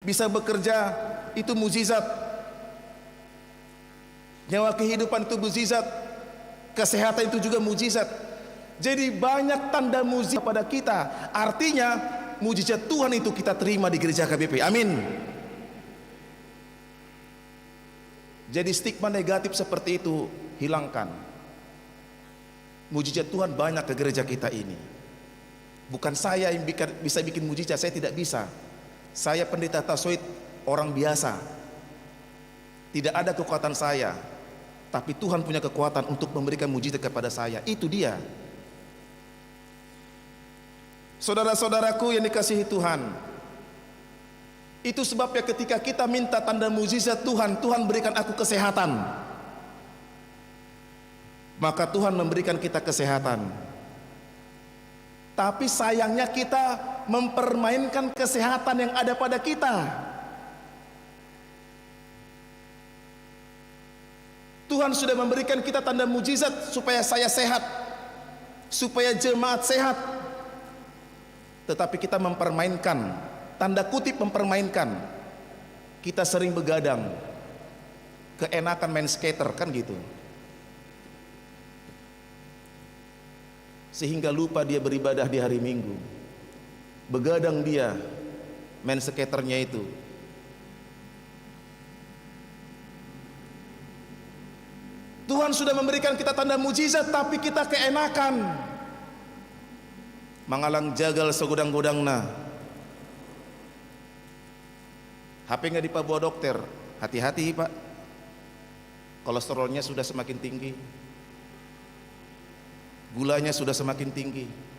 bisa bekerja itu mukjizat, nyawa kehidupan itu mukjizat, kesehatan itu juga mukjizat. Jadi banyak tanda mukjizat pada kita. Artinya mukjizat Tuhan itu kita terima di gereja KBP. Amin. Jadi stigma negatif seperti itu hilangkan. Mukjizat Tuhan banyak ke gereja kita ini. Bukan saya yang bisa bikin mukjizat, saya tidak bisa. Saya pendeta tasawuf, orang biasa. Tidak ada kekuatan saya, tapi Tuhan punya kekuatan untuk memberikan mukjizat kepada saya. Itu dia. Saudara-saudaraku yang dikasihi Tuhan, itu sebabnya ketika kita minta tanda mukjizat Tuhan, Tuhan berikan aku kesehatan, maka Tuhan memberikan kita kesehatan. Tapi sayangnya kita mempermainkan kesehatan yang ada pada kita. Tuhan sudah memberikan kita tanda mukjizat supaya saya sehat, supaya jemaat sehat. Tetapi kita mempermainkan, tanda kutip mempermainkan. Kita sering begadang, keenakan main skater, kan gitu. Sehingga lupa dia beribadah di hari Minggu. Begadang dia main skaternya itu. Tuhan sudah memberikan kita tanda mukjizat, tapi kita keenakan. Mangalang jagal segudang-gudangna. HP nggak dibawa dokter, hati-hati Pak. Kolesterolnya sudah semakin tinggi, gulanya sudah semakin tinggi.